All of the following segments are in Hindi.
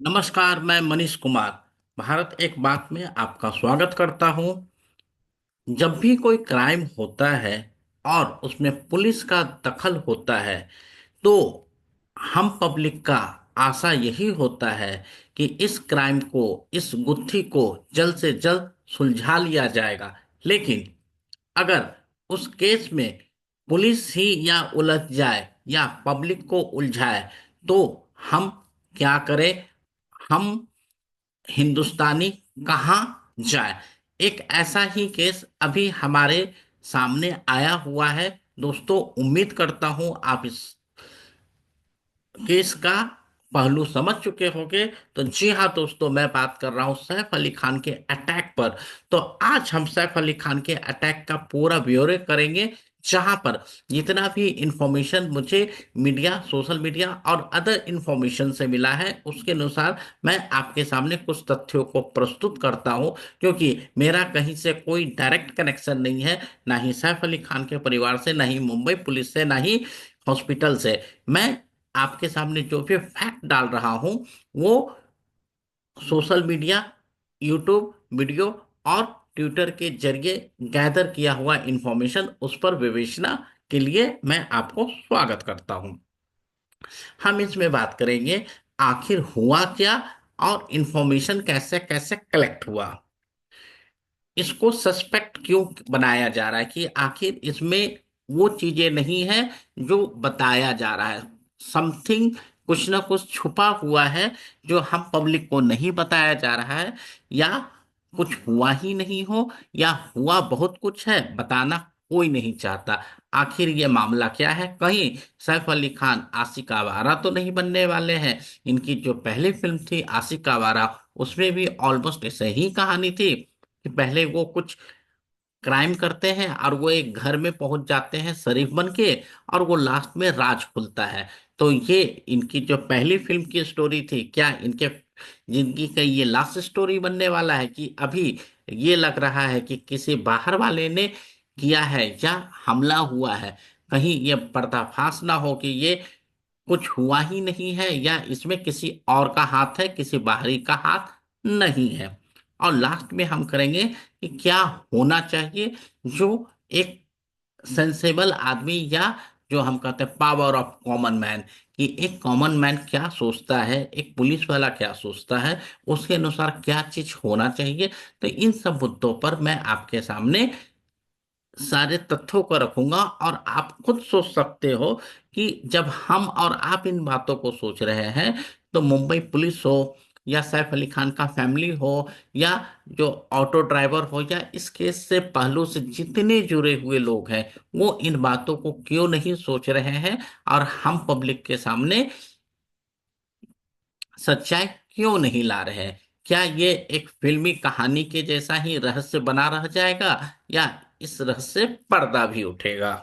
नमस्कार। मैं मनीष कुमार भारत एक बात में आपका स्वागत करता हूं। जब भी कोई क्राइम होता है और उसमें पुलिस का दखल होता है तो हम पब्लिक का आशा यही होता है कि इस क्राइम को, इस गुत्थी को जल्द से जल्द सुलझा लिया जाएगा। लेकिन अगर उस केस में पुलिस ही या उलझ जाए या पब्लिक को उलझाए तो हम क्या करें? हम हिंदुस्तानी कहाँ जाए? एक ऐसा ही केस अभी हमारे सामने आया हुआ है। दोस्तों, उम्मीद करता हूं आप इस केस का पहलू समझ चुके होंगे। तो जी हाँ दोस्तों, मैं बात कर रहा हूँ सैफ अली खान के अटैक पर। तो आज हम सैफ अली खान के अटैक का पूरा ब्यौरे करेंगे, जहां पर जितना भी इंफॉर्मेशन मुझे मीडिया, सोशल मीडिया और अदर इंफॉर्मेशन से मिला है उसके अनुसार मैं आपके सामने कुछ तथ्यों को प्रस्तुत करता हूं। क्योंकि मेरा कहीं से कोई डायरेक्ट कनेक्शन नहीं है, ना ही सैफ अली खान के परिवार से, ना ही मुंबई पुलिस से, ना ही हॉस्पिटल से। मैं आपके सामने जो भी फैक्ट डाल रहा हूं वो सोशल मीडिया, यूट्यूब वीडियो और ट्विटर के जरिए गैदर किया हुआ इंफॉर्मेशन, उस पर विवेचना के लिए मैं आपको स्वागत करता हूं। हम इसमें बात करेंगे आखिर हुआ क्या और इंफॉर्मेशन कैसे कैसे कलेक्ट हुआ, इसको सस्पेक्ट क्यों बनाया जा रहा है, कि आखिर इसमें वो चीजें नहीं है जो बताया जा रहा है। समथिंग, कुछ ना कुछ छुपा हुआ है जो हम पब्लिक को नहीं बताया जा रहा है, या कुछ हुआ ही नहीं हो, या हुआ बहुत कुछ है बताना कोई नहीं चाहता। आखिर ये मामला क्या है? कहीं सैफ अली खान आशिक आवारा तो नहीं बनने वाले हैं? इनकी जो पहली फिल्म थी आशिक आवारा, उसमें भी ऑलमोस्ट ऐसे ही कहानी थी कि पहले वो कुछ क्राइम करते हैं और वो एक घर में पहुंच जाते हैं शरीफ बन के, और वो लास्ट में राज खुलता है। तो ये इनकी जो पहली फिल्म की स्टोरी थी, क्या इनके जिंदगी का ये लास्ट स्टोरी बनने वाला है, कि अभी ये लग रहा है कि किसी बाहर वाले ने किया है या हमला हुआ है? कहीं ये पर्दाफाश ना हो कि ये कुछ हुआ ही नहीं है, या इसमें किसी और का हाथ है, किसी बाहरी का हाथ नहीं है। और लास्ट में हम करेंगे कि क्या होना चाहिए, जो एक सेंसेबल आदमी, या जो हम कहते हैं पावर ऑफ कॉमन मैन, कि एक कॉमन मैन क्या सोचता है, एक पुलिस वाला क्या सोचता है, उसके अनुसार क्या चीज होना चाहिए। तो इन सब मुद्दों पर मैं आपके सामने सारे तथ्यों को रखूंगा, और आप खुद सोच सकते हो कि जब हम और आप इन बातों को सोच रहे हैं तो मुंबई पुलिस हो, या सैफ अली खान का फैमिली हो, या जो ऑटो ड्राइवर हो, या इस केस से पहलू से जितने जुड़े हुए लोग हैं, वो इन बातों को क्यों नहीं सोच रहे हैं, और हम पब्लिक के सामने सच्चाई क्यों नहीं ला रहे हैं? क्या ये एक फिल्मी कहानी के जैसा ही रहस्य बना रह जाएगा, या इस रहस्य से पर्दा भी उठेगा?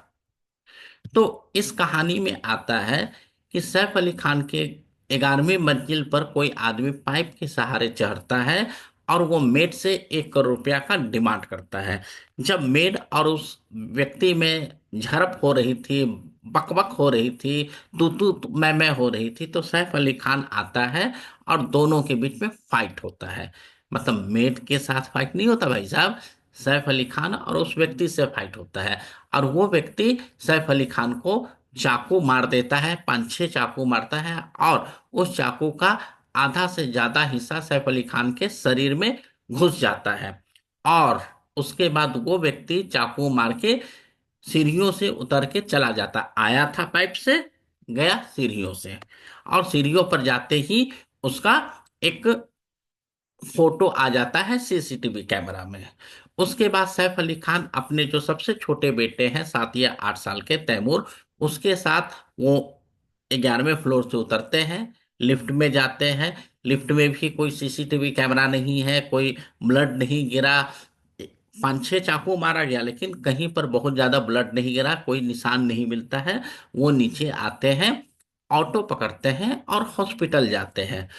तो इस कहानी में आता है कि सैफ अली खान के 11वीं मंजिल पर कोई आदमी पाइप के सहारे चढ़ता है और वो मेड से 1 करोड़ रुपया का डिमांड करता है। जब मेड और उस व्यक्ति में झड़प हो रही थी, बकबक हो रही थी, तू मैं हो रही थी, तो सैफ अली खान आता है और दोनों के बीच में फाइट होता है। मतलब मेड के साथ फाइट नहीं होता भाई साहब, सैफ अली खान और उस व्यक्ति से फाइट होता है। और वो व्यक्ति सैफ अली खान को चाकू मार देता है, 5-6 चाकू मारता है, और उस चाकू का आधा से ज्यादा हिस्सा सैफ अली खान के शरीर में घुस जाता है। और उसके बाद वो व्यक्ति चाकू मार के सीढ़ियों से उतर के चला जाता। आया था पाइप से, गया सीढ़ियों से, और सीढ़ियों पर जाते ही उसका एक फोटो आ जाता है सीसीटीवी कैमरा में। उसके बाद सैफ अली खान अपने जो सबसे छोटे बेटे हैं, 7 या 8 साल के तैमूर, उसके साथ वो 11वें फ्लोर से उतरते हैं, लिफ्ट में जाते हैं। लिफ्ट में भी कोई सीसीटीवी कैमरा नहीं है, कोई ब्लड नहीं गिरा। 5-6 चाकू मारा गया लेकिन कहीं पर बहुत ज्यादा ब्लड नहीं गिरा, कोई निशान नहीं मिलता है। वो नीचे आते हैं, ऑटो पकड़ते हैं और हॉस्पिटल जाते हैं।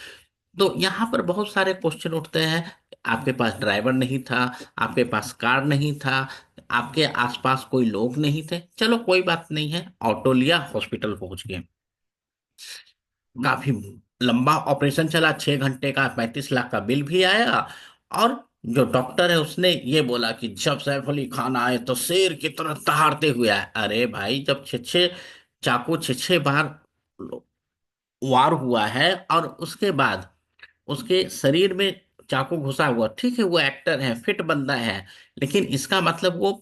तो यहाँ पर बहुत सारे क्वेश्चन उठते हैं। आपके पास ड्राइवर नहीं था, आपके पास कार नहीं था, आपके आसपास कोई लोग नहीं थे, चलो कोई बात नहीं है, ऑटो लिया, हॉस्पिटल पहुंच गए। काफी लंबा ऑपरेशन चला, 6 घंटे का, 35 लाख का बिल भी आया। और जो डॉक्टर है उसने ये बोला कि जब सैफ अली खान आए तो शेर की तरह दहाड़ते हुए आए। अरे भाई, जब छः छः चाकू 6 6 बार वार हुआ है, और उसके बाद उसके शरीर में चाकू घुसा हुआ, ठीक है वो एक्टर है, फिट बंदा है, लेकिन इसका मतलब वो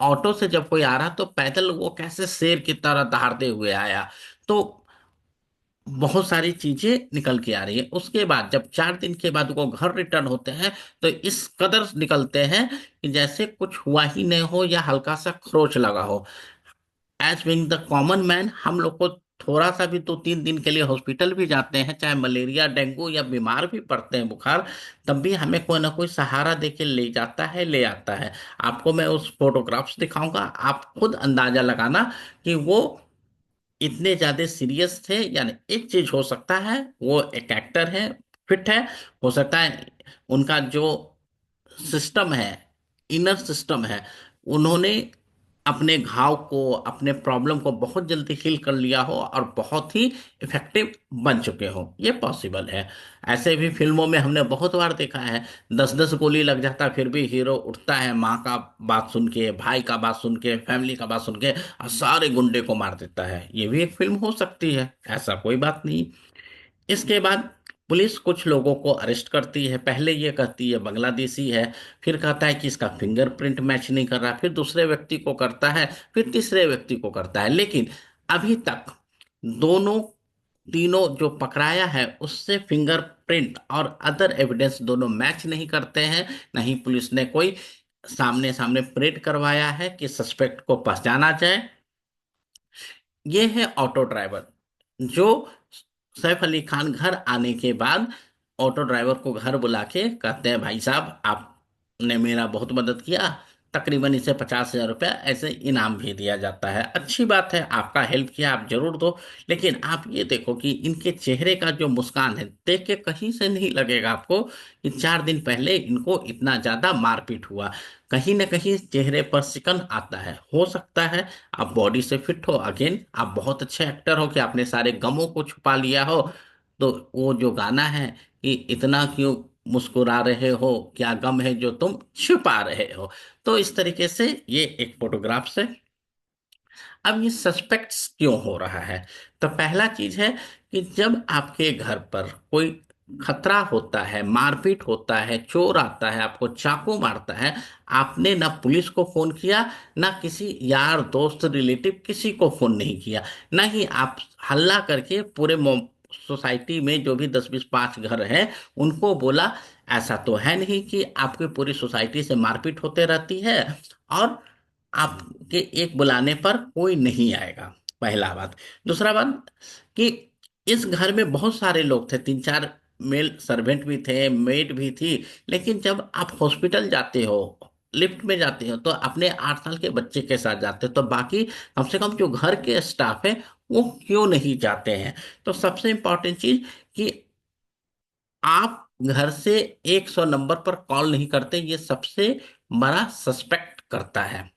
ऑटो से जब कोई आ रहा तो पैदल वो कैसे शेर की तरह दहाड़ते हुए आया। तो बहुत सारी चीजें निकल के आ रही है। उसके बाद जब 4 दिन के बाद वो घर रिटर्न होते हैं, तो इस कदर निकलते हैं कि जैसे कुछ हुआ ही नहीं हो या हल्का सा खरोच लगा हो। As being the common man, हम लोग को थोड़ा सा भी 2 3 दिन के लिए हॉस्पिटल भी जाते हैं, चाहे मलेरिया डेंगू या बीमार भी पड़ते हैं बुखार, तब भी हमें कोई ना कोई सहारा दे के ले जाता है, ले आता है। आपको मैं उस फोटोग्राफ्स दिखाऊंगा, आप खुद अंदाजा लगाना कि वो इतने ज्यादा सीरियस थे। यानी एक चीज हो सकता है, वो एक एक्टर है, फिट है, हो सकता है उनका जो सिस्टम है, इनर सिस्टम है, उन्होंने अपने घाव को, अपने प्रॉब्लम को बहुत जल्दी हील कर लिया हो और बहुत ही इफेक्टिव बन चुके हो, ये पॉसिबल है। ऐसे भी फिल्मों में हमने बहुत बार देखा है, 10 10 गोली लग जाता है, फिर भी हीरो उठता है, माँ का बात सुन के, भाई का बात सुन के, फैमिली का बात सुन के, और सारे गुंडे को मार देता है। ये भी एक फिल्म हो सकती है, ऐसा कोई बात नहीं। इसके बाद पुलिस कुछ लोगों को अरेस्ट करती है। पहले ये कहती है बांग्लादेशी है, फिर कहता है कि इसका फिंगरप्रिंट मैच नहीं कर रहा, फिर दूसरे व्यक्ति को करता है, फिर तीसरे व्यक्ति को करता है, लेकिन अभी तक दोनों तीनों जो पकड़ाया है उससे फिंगरप्रिंट और अदर एविडेंस दोनों मैच नहीं करते हैं। नहीं पुलिस ने कोई सामने सामने परेड करवाया है कि सस्पेक्ट को पहचाना जाए। ये है ऑटो ड्राइवर, जो सैफ अली खान घर आने के बाद ऑटो ड्राइवर को घर बुला के कहते हैं, भाई साहब आपने मेरा बहुत मदद किया, तकरीबन इसे 50,000 रुपया ऐसे इनाम भी दिया जाता है। अच्छी बात है, आपका हेल्प किया, आप जरूर दो। लेकिन आप ये देखो कि इनके चेहरे का जो मुस्कान है, देख के कहीं से नहीं लगेगा आपको कि 4 दिन पहले इनको इतना ज्यादा मारपीट हुआ। कहीं ना कहीं चेहरे पर सिकन आता है। हो सकता है आप बॉडी से फिट हो, अगेन आप बहुत अच्छे एक्टर हो कि आपने सारे गमों को छुपा लिया हो। तो वो जो गाना है कि इतना क्यों मुस्कुरा रहे हो, क्या गम है जो तुम छुपा रहे हो, तो इस तरीके से ये एक फोटोग्राफ से। अब ये सस्पेक्ट्स क्यों हो रहा है? तो पहला चीज है कि जब आपके घर पर कोई खतरा होता है, मारपीट होता है, चोर आता है, आपको चाकू मारता है, आपने ना पुलिस को फोन किया, ना किसी यार दोस्त रिलेटिव किसी को फोन नहीं किया, ना ही आप हल्ला करके पूरे सोसाइटी में जो भी 10 20 5 घर हैं उनको बोला। ऐसा तो है नहीं कि आपकी पूरी सोसाइटी से मारपीट होते रहती है और आपके एक बुलाने पर कोई नहीं आएगा, पहला बात। दूसरा बात कि इस घर में बहुत सारे लोग थे, 3 4 मेल सर्वेंट भी थे, मेड भी थी, लेकिन जब आप हॉस्पिटल जाते हो, लिफ्ट में जाते हो, तो अपने 8 साल के बच्चे के साथ जाते हो, तो बाकी कम से कम जो घर के स्टाफ है वो क्यों नहीं जाते हैं? तो सबसे इंपॉर्टेंट चीज कि आप घर से 100 नंबर पर कॉल नहीं करते, ये सबसे बड़ा सस्पेक्ट करता है।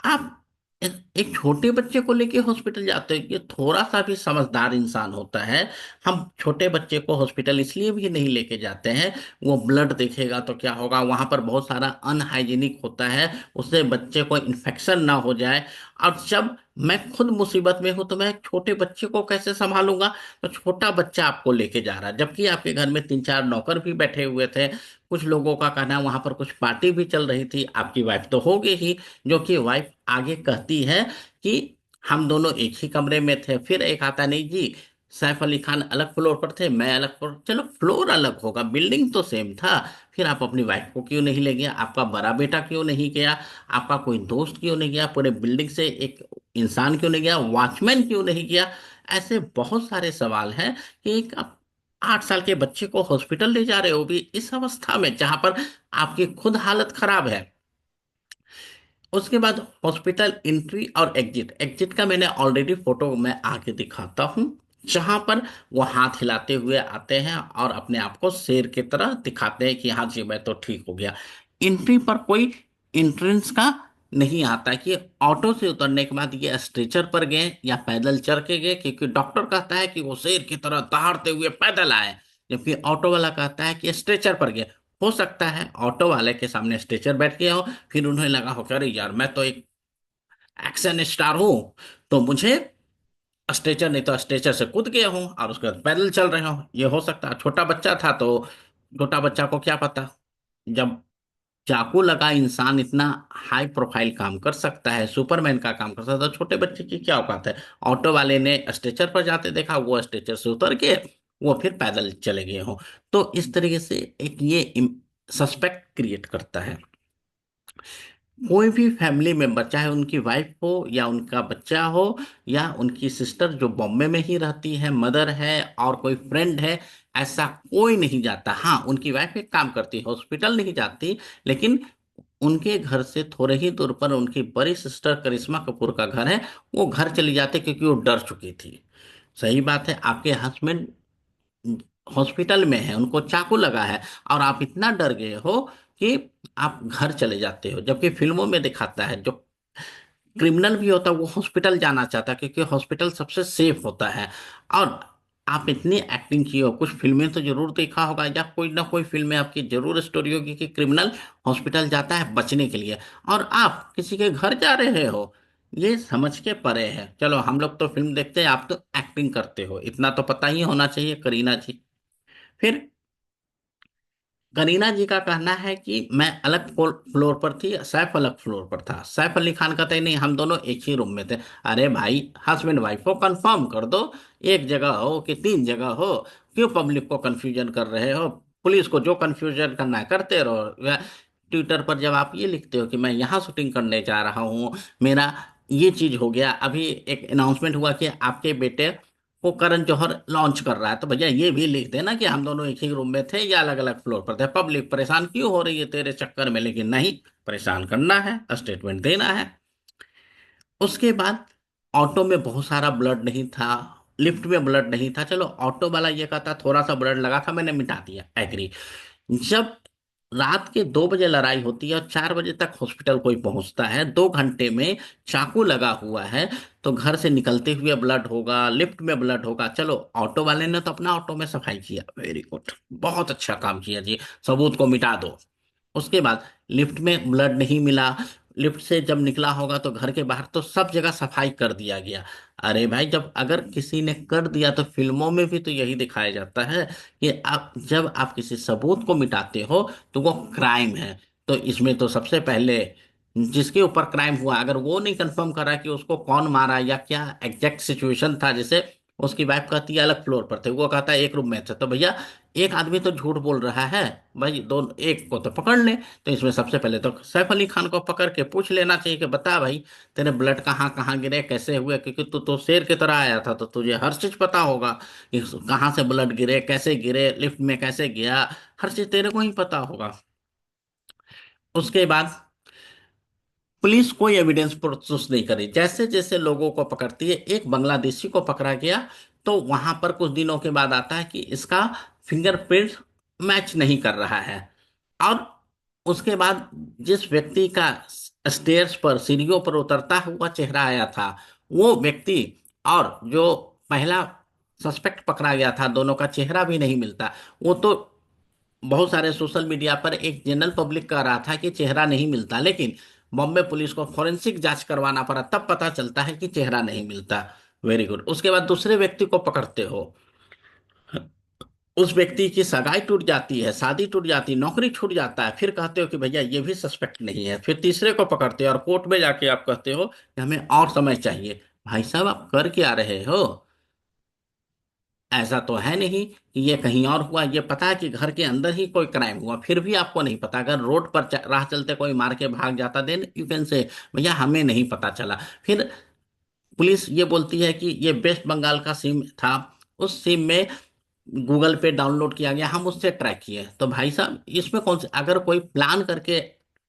आप एक छोटे बच्चे को लेके हॉस्पिटल जाते हैं, ये थोड़ा सा भी समझदार इंसान होता है। हम छोटे बच्चे को हॉस्पिटल इसलिए भी नहीं लेके जाते हैं, वो ब्लड देखेगा तो क्या होगा, वहां पर बहुत सारा अनहाइजीनिक होता है, उससे बच्चे को इन्फेक्शन ना हो जाए। और जब मैं खुद मुसीबत में हूं तो मैं एक छोटे बच्चे को कैसे संभालूंगा? तो छोटा बच्चा आपको लेके जा रहा है, जबकि आपके घर में 3 4 नौकर भी बैठे हुए थे। कुछ लोगों का कहना है वहां पर कुछ पार्टी भी चल रही थी, आपकी वाइफ तो होगी ही, जो कि वाइफ आगे कहती है कि हम दोनों एक ही कमरे में थे। फिर एक आता, नहीं जी, सैफ अली खान अलग फ्लोर पर थे, मैं अलग फ्लोर, चलो फ्लोर अलग होगा, बिल्डिंग तो सेम था। फिर आप अपनी वाइफ को क्यों नहीं ले गया? आपका बड़ा बेटा क्यों नहीं गया? आपका कोई दोस्त क्यों नहीं गया? पूरे बिल्डिंग से एक इंसान क्यों नहीं गया? वॉचमैन क्यों नहीं गया? ऐसे बहुत सारे सवाल हैं कि एक आप 8 साल के बच्चे को हॉस्पिटल ले जा रहे हो भी इस अवस्था में जहां पर आपकी खुद हालत खराब है। उसके बाद हॉस्पिटल एंट्री और एग्जिट, एग्जिट का मैंने ऑलरेडी फोटो मैं आगे दिखाता हूँ, जहां पर वो हाथ हिलाते हुए आते हैं और अपने आप को शेर की तरह दिखाते हैं कि हाँ जी मैं तो ठीक हो गया। एंट्री पर कोई एंट्रेंस का नहीं आता कि ऑटो से उतरने के बाद ये स्ट्रेचर पर गए या पैदल चल के गए, क्योंकि डॉक्टर कहता है कि वो शेर की तरह दहाड़ते हुए पैदल आए, जबकि ऑटो वाला कहता है कि स्ट्रेचर पर गए। हो सकता है ऑटो वाले के सामने स्ट्रेचर बैठ गया हो, फिर उन्हें लगा हो कि अरे यार मैं तो एक एक्शन स्टार हूं, तो मुझे स्ट्रेचर नहीं तो स्ट्रेचर से कूद गया हूं और उसके बाद पैदल चल रहे हो। ये हो सकता है। छोटा बच्चा था तो छोटा बच्चा को क्या पता। जब चाकू लगा इंसान इतना हाई प्रोफाइल काम कर सकता है, सुपरमैन का काम कर सकता है, तो छोटे बच्चे की क्या औकात है। ऑटो वाले ने स्ट्रेचर पर जाते देखा, वो स्ट्रेचर से उतर के वो फिर पैदल चले गए हो। तो इस तरीके से एक ये सस्पेक्ट क्रिएट करता है। कोई भी फैमिली मेंबर, चाहे उनकी वाइफ हो या उनका बच्चा हो या उनकी सिस्टर जो बॉम्बे में ही रहती है, मदर है और कोई फ्रेंड है, ऐसा कोई नहीं जाता। हाँ, उनकी वाइफ एक काम करती है, हॉस्पिटल नहीं जाती, लेकिन उनके घर से थोड़े ही दूर पर उनकी बड़ी सिस्टर करिश्मा कपूर का घर है, वो घर चली जाती क्योंकि वो डर चुकी थी। सही बात है, आपके हस्बैंड हॉस्पिटल में है, उनको चाकू लगा है और आप इतना डर गए हो कि आप घर चले जाते हो। जबकि फिल्मों में दिखाता है जो क्रिमिनल भी होता है वो हॉस्पिटल जाना चाहता है, क्योंकि हॉस्पिटल सबसे सेफ होता है। और आप इतनी एक्टिंग की हो, कुछ फिल्में तो जरूर देखा होगा या कोई ना कोई फिल्म में आपकी जरूर स्टोरी होगी कि क्रिमिनल हॉस्पिटल जाता है बचने के लिए, और आप किसी के घर जा रहे हो। ये समझ के परे है। चलो हम लोग तो फिल्म देखते हैं, आप तो एक्टिंग करते हो, इतना तो पता ही होना चाहिए करीना जी। फिर करीना जी का कहना है कि मैं अलग फ्लोर पर थी, सैफ अलग फ्लोर पर था। सैफ अली खान कहते हैं नहीं, हम दोनों एक ही रूम में थे। अरे भाई, हस्बैंड वाइफ को कंफर्म कर दो, एक जगह हो कि तीन जगह हो, क्यों पब्लिक को कंफ्यूजन कर रहे हो। पुलिस को जो कंफ्यूजन करना है करते रहो। ट्विटर पर जब आप ये लिखते हो कि मैं यहाँ शूटिंग करने जा रहा हूँ, मेरा ये चीज हो गया, अभी एक अनाउंसमेंट हुआ कि आपके बेटे वो करण जौहर लॉन्च कर रहा है, तो भैया ये भी लिख देना कि हम दोनों एक ही रूम में थे या अलग अलग फ्लोर पर थे। पब्लिक परेशान क्यों हो रही है तेरे चक्कर में, लेकिन नहीं, परेशान करना है, स्टेटमेंट देना है। उसके बाद ऑटो में बहुत सारा ब्लड नहीं था, लिफ्ट में ब्लड नहीं था। चलो ऑटो वाला ये कहता थोड़ा सा ब्लड लगा था, मैंने मिटा दिया, एग्री। जब रात के 2 बजे लड़ाई होती है और 4 बजे तक हॉस्पिटल कोई पहुंचता है, 2 घंटे में चाकू लगा हुआ है, तो घर से निकलते हुए ब्लड होगा, लिफ्ट में ब्लड होगा। चलो ऑटो वाले ने तो अपना ऑटो में सफाई किया, वेरी गुड, बहुत अच्छा काम किया जी, सबूत को मिटा दो। उसके बाद लिफ्ट में ब्लड नहीं मिला, लिफ्ट से जब निकला होगा तो घर के बाहर तो सब जगह सफाई कर दिया गया। अरे भाई, जब अगर किसी ने कर दिया तो फिल्मों में भी तो यही दिखाया जाता है कि आप जब आप किसी सबूत को मिटाते हो तो वो क्राइम है। तो इसमें तो सबसे पहले जिसके ऊपर क्राइम हुआ, अगर वो नहीं कंफर्म करा कि उसको कौन मारा या क्या एग्जैक्ट सिचुएशन था, जैसे उसकी वाइफ कहती है अलग फ्लोर पर थे, वो कहता है एक रूम में थे, तो भैया एक आदमी तो झूठ बोल रहा है, भाई दो एक को तो पकड़ ले। तो इसमें सबसे पहले तो सैफ अली खान को पकड़ के पूछ लेना चाहिए कि बता भाई, तेरे ब्लड कहाँ कहाँ गिरे, कैसे हुए, क्योंकि तू तो शेर की तरह आया था तो तुझे हर चीज पता होगा कि कहाँ से ब्लड गिरे, कैसे गिरे, लिफ्ट में कैसे गया, हर चीज तेरे को ही पता होगा। उसके बाद पुलिस कोई एविडेंस प्रोड्यूस नहीं करी, जैसे जैसे लोगों को पकड़ती है। एक बांग्लादेशी को पकड़ा गया, तो वहां पर कुछ दिनों के बाद आता है कि इसका फिंगरप्रिंट मैच नहीं कर रहा है। और उसके बाद जिस व्यक्ति का स्टेयर्स पर, सीढ़ियों पर उतरता हुआ चेहरा आया था, वो व्यक्ति और जो पहला सस्पेक्ट पकड़ा गया था, दोनों का चेहरा भी नहीं मिलता। वो तो बहुत सारे सोशल मीडिया पर एक जनरल पब्लिक कह रहा था कि चेहरा नहीं मिलता, लेकिन बॉम्बे पुलिस को फॉरेंसिक जांच करवाना पड़ा, तब पता चलता है कि चेहरा नहीं मिलता। Very good. उसके बाद दूसरे व्यक्ति को पकड़ते हो, उस व्यक्ति की सगाई टूट जाती है, शादी टूट जाती है, नौकरी छूट जाता है, फिर कहते हो कि भैया ये भी सस्पेक्ट नहीं है। फिर तीसरे को पकड़ते हो और कोर्ट में जाके आप कहते हो कि हमें और समय चाहिए। भाई साहब, आप कर क्या रहे हो। ऐसा तो है नहीं कि ये कहीं और हुआ, ये पता है कि घर के अंदर ही कोई क्राइम हुआ, फिर भी आपको नहीं पता। अगर रोड पर राह चलते कोई मार के भाग जाता, देन यू कैन से भैया हमें नहीं पता चला। फिर पुलिस ये बोलती है कि ये वेस्ट बंगाल का सिम था, उस सिम में गूगल पे डाउनलोड किया गया, हम उससे ट्रैक किए। तो भाई साहब, इसमें कौन से, अगर कोई प्लान करके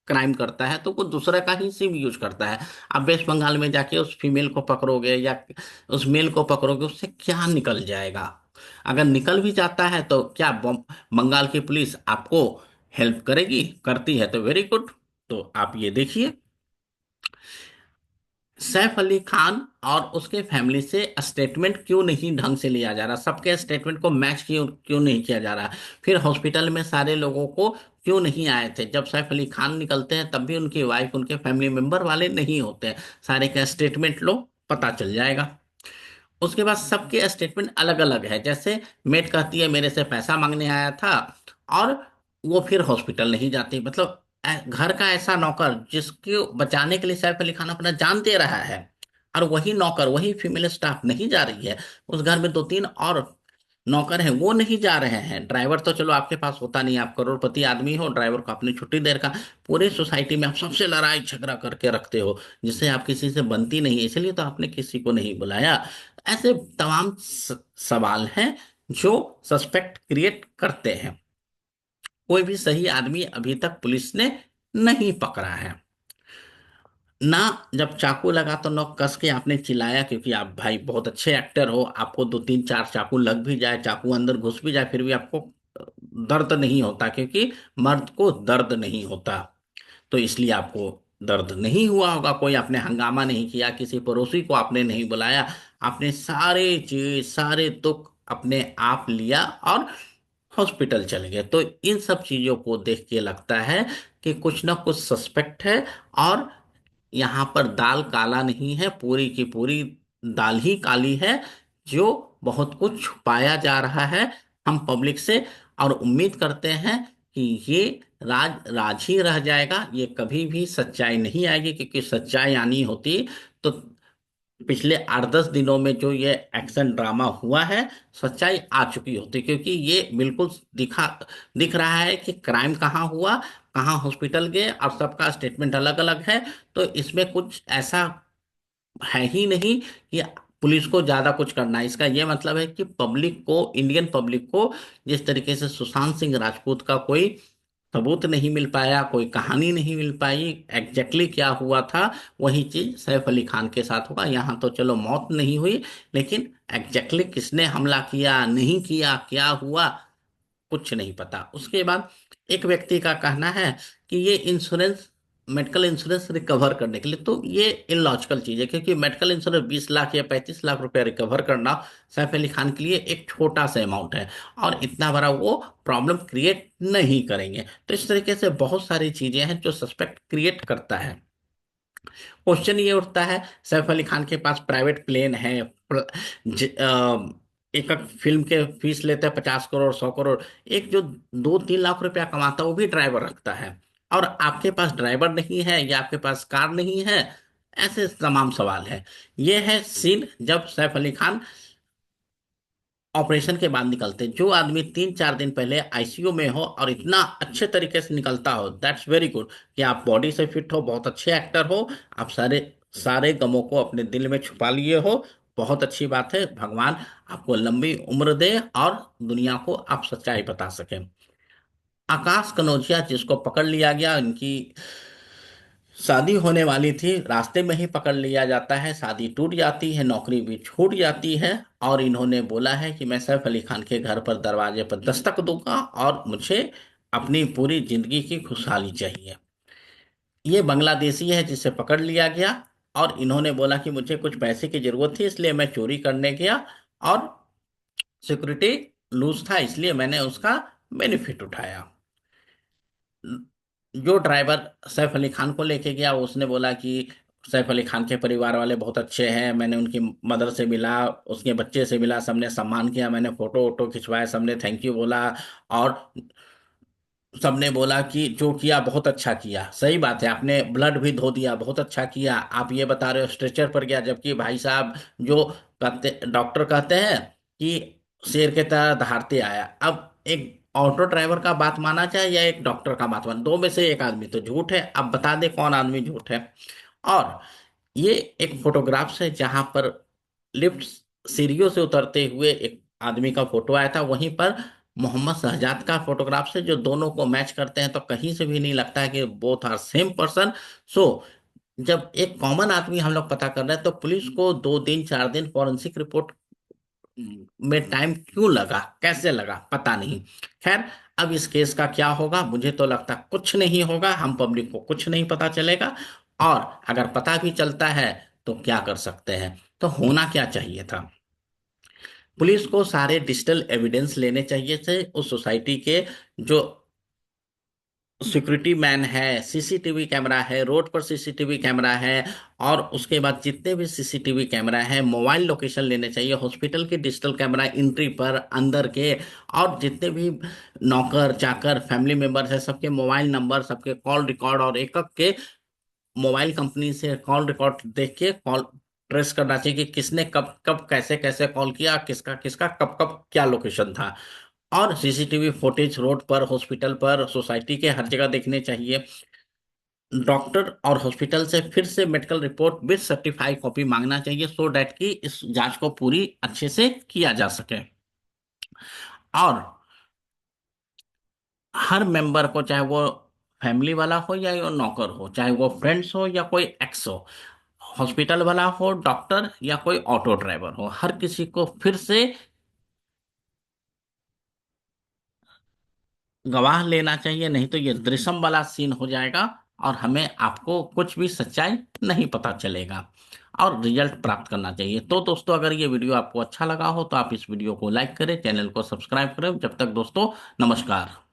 क्राइम करता है तो वो दूसरा का ही सिम यूज करता है। आप वेस्ट बंगाल में जाके उस फीमेल को पकड़ोगे या उस मेल को पकड़ोगे, उससे क्या निकल जाएगा। अगर निकल भी जाता है तो क्या बंगाल की पुलिस आपको हेल्प करेगी, करती है तो वेरी गुड। तो आप ये देखिए। सैफ अली खान और उसके फैमिली से स्टेटमेंट क्यों नहीं ढंग से लिया जा रहा, सबके स्टेटमेंट को मैच क्यों क्यों नहीं किया जा रहा। फिर हॉस्पिटल में सारे लोगों को क्यों नहीं आए थे, जब सैफ अली खान निकलते हैं तब भी उनकी वाइफ उनके फैमिली मेंबर वाले नहीं होते हैं। सारे का स्टेटमेंट लो, पता चल जाएगा। उसके बाद सबके स्टेटमेंट अलग अलग है, जैसे मेट कहती है मेरे से पैसा मांगने आया था, और वो फिर हॉस्पिटल नहीं जाती। मतलब घर का ऐसा नौकर जिसको बचाने के लिए सैफ अली खान अपना जान दे रहा है, और वही नौकर, वही फीमेल स्टाफ नहीं जा रही है। उस घर में दो तीन और नौकर हैं, वो नहीं जा रहे हैं। ड्राइवर तो चलो आपके पास होता नहीं, आप करोड़पति आदमी हो, ड्राइवर को अपनी छुट्टी देर का। पूरी सोसाइटी में आप सबसे लड़ाई झगड़ा करके रखते हो, जिससे आप किसी से बनती नहीं है, इसलिए तो आपने किसी को नहीं बुलाया। ऐसे तमाम सवाल हैं जो सस्पेक्ट क्रिएट करते हैं। कोई भी सही आदमी अभी तक पुलिस ने नहीं पकड़ा है ना। जब चाकू लगा तो न कस के आपने चिल्लाया, क्योंकि आप भाई बहुत अच्छे एक्टर हो, आपको दो तीन चार चाकू लग भी जाए, चाकू अंदर घुस भी जाए, फिर भी आपको दर्द नहीं होता, क्योंकि मर्द को दर्द नहीं होता। तो इसलिए आपको दर्द नहीं हुआ होगा। कोई आपने हंगामा नहीं किया, किसी पड़ोसी को आपने नहीं बुलाया, आपने सारे चीज सारे दुख अपने आप लिया और हॉस्पिटल चले गए। तो इन सब चीजों को देख के लगता है कि कुछ ना कुछ सस्पेक्ट है, और यहाँ पर दाल काला नहीं है, पूरी की पूरी दाल ही काली है। जो बहुत कुछ छुपाया जा रहा है हम पब्लिक से, और उम्मीद करते हैं कि ये राज राज ही रह जाएगा, ये कभी भी सच्चाई नहीं आएगी। क्योंकि सच्चाई आनी होती तो पिछले 8-10 दिनों में जो ये एक्शन ड्रामा हुआ है, सच्चाई आ चुकी होती। क्योंकि ये बिल्कुल दिख रहा है कि क्राइम कहाँ हुआ, कहाँ हॉस्पिटल गए, और सबका स्टेटमेंट अलग अलग है। तो इसमें कुछ ऐसा है ही नहीं कि पुलिस को ज्यादा कुछ करना है। इसका ये मतलब है कि पब्लिक को, इंडियन पब्लिक को, जिस तरीके से सुशांत सिंह राजपूत का कोई सबूत नहीं मिल पाया, कोई कहानी नहीं मिल पाई, एग्जैक्टली क्या हुआ था, वही चीज सैफ अली खान के साथ होगा। यहाँ तो चलो मौत नहीं हुई, लेकिन एग्जैक्टली किसने हमला किया, नहीं किया, क्या हुआ, कुछ नहीं पता। उसके बाद एक व्यक्ति का कहना है कि ये इंश्योरेंस, मेडिकल इंश्योरेंस रिकवर करने के लिए, तो ये इलॉजिकल चीज है। क्योंकि मेडिकल इंश्योरेंस 20 लाख या 35 लाख रुपया रिकवर करना सैफ अली खान के लिए एक छोटा सा अमाउंट है, और इतना बड़ा वो प्रॉब्लम क्रिएट नहीं करेंगे। तो इस तरीके से बहुत सारी चीजें हैं जो सस्पेक्ट क्रिएट करता है। क्वेश्चन ये उठता है, सैफ अली खान के पास प्राइवेट प्लेन है, एक एक फिल्म के फीस लेते हैं 50 करोड़, 100 करोड़। एक जो 2-3 लाख रुपया कमाता है वो भी ड्राइवर रखता है, और आपके पास ड्राइवर नहीं है या आपके पास कार नहीं है। ऐसे तमाम सवाल है। ये है सीन जब सैफ अली खान ऑपरेशन के बाद निकलते। जो आदमी 3-4 दिन पहले आईसीयू में हो और इतना अच्छे तरीके से निकलता हो, दैट्स वेरी गुड। कि आप बॉडी से फिट हो, बहुत अच्छे एक्टर हो, आप सारे सारे गमों को अपने दिल में छुपा लिए हो, बहुत अच्छी बात है। भगवान आपको लंबी उम्र दे और दुनिया को आप सच्चाई बता सकें। आकाश कनौजिया जिसको पकड़ लिया गया, इनकी शादी होने वाली थी, रास्ते में ही पकड़ लिया जाता है, शादी टूट जाती है, नौकरी भी छूट जाती है। और इन्होंने बोला है कि मैं सैफ अली खान के घर पर दरवाजे पर दस्तक दूंगा, और मुझे अपनी पूरी जिंदगी की खुशहाली चाहिए। ये बांग्लादेशी है जिसे पकड़ लिया गया, और इन्होंने बोला कि मुझे कुछ पैसे की जरूरत थी, इसलिए मैं चोरी करने गया, और सिक्योरिटी लूज था, इसलिए मैंने उसका बेनिफिट उठाया। जो ड्राइवर सैफ अली खान को लेके गया, उसने बोला कि सैफ अली खान के परिवार वाले बहुत अच्छे हैं, मैंने उनकी मदर से मिला, उसके बच्चे से मिला, सबने सम्मान किया, मैंने फोटो वोटो खिंचवाया, सबने थैंक यू बोला, और सबने बोला कि जो किया बहुत अच्छा किया। सही बात है, आपने ब्लड भी धो दिया, बहुत अच्छा किया। आप ये बता रहे हो स्ट्रेचर पर गया, जबकि भाई साहब जो कहते, डॉक्टर कहते हैं कि शेर के तरह दहाड़ते आया। अब एक ऑटो ड्राइवर का बात माना जाए या एक डॉक्टर का बात माना, दो में से एक आदमी तो झूठ है। अब बता दे कौन आदमी झूठ है। और ये एक फोटोग्राफ है जहां पर लिफ्ट सीढ़ियों से उतरते हुए एक आदमी का फोटो आया था, वहीं पर मोहम्मद शहजाद का फोटोग्राफ से, जो दोनों को मैच करते हैं, तो कहीं से भी नहीं लगता है कि बोथ आर सेम पर्सन। सो जब एक कॉमन आदमी हम लोग पता कर रहे हैं, तो पुलिस को 2 दिन 4 दिन फॉरेंसिक रिपोर्ट में टाइम क्यों लगा, कैसे लगा, पता नहीं। खैर, अब इस केस का क्या होगा, मुझे तो लगता कुछ नहीं होगा, हम पब्लिक को कुछ नहीं पता चलेगा। और अगर पता भी चलता है तो क्या कर सकते हैं। तो होना क्या चाहिए था, पुलिस को सारे डिजिटल एविडेंस लेने चाहिए थे उस सोसाइटी के, जो सिक्योरिटी मैन है, सीसीटीवी कैमरा है, रोड पर सीसीटीवी कैमरा है, और उसके बाद जितने भी सीसीटीवी कैमरा है मोबाइल लोकेशन लेने चाहिए, हॉस्पिटल के डिजिटल कैमरा एंट्री पर अंदर के, और जितने भी नौकर चाकर फैमिली मेंबर्स है सबके मोबाइल नंबर, सबके कॉल रिकॉर्ड, और एक एक के मोबाइल कंपनी से कॉल रिकॉर्ड देख के कॉल ट्रेस करना चाहिए कि किसने कब कब कैसे कैसे कॉल किया, किसका किसका कब कब क्या लोकेशन था। और सीसीटीवी फुटेज रोड पर, हॉस्पिटल पर, सोसाइटी के हर जगह देखने चाहिए। डॉक्टर और हॉस्पिटल से फिर से medical report with certified copy मांगना चाहिए, सो डैट कि इस जांच को पूरी अच्छे से किया जा सके। और हर मेंबर को, चाहे वो फैमिली वाला हो या वो नौकर हो, चाहे वो फ्रेंड्स हो या कोई एक्स हो, हॉस्पिटल वाला हो, डॉक्टर या कोई ऑटो ड्राइवर हो, हर किसी को फिर से गवाह लेना चाहिए, नहीं तो ये दृश्यम वाला सीन हो जाएगा और हमें आपको कुछ भी सच्चाई नहीं पता चलेगा, और रिजल्ट प्राप्त करना चाहिए। तो दोस्तों, अगर ये वीडियो आपको अच्छा लगा हो तो आप इस वीडियो को लाइक करें, चैनल को सब्सक्राइब करें। जब तक दोस्तों, नमस्कार।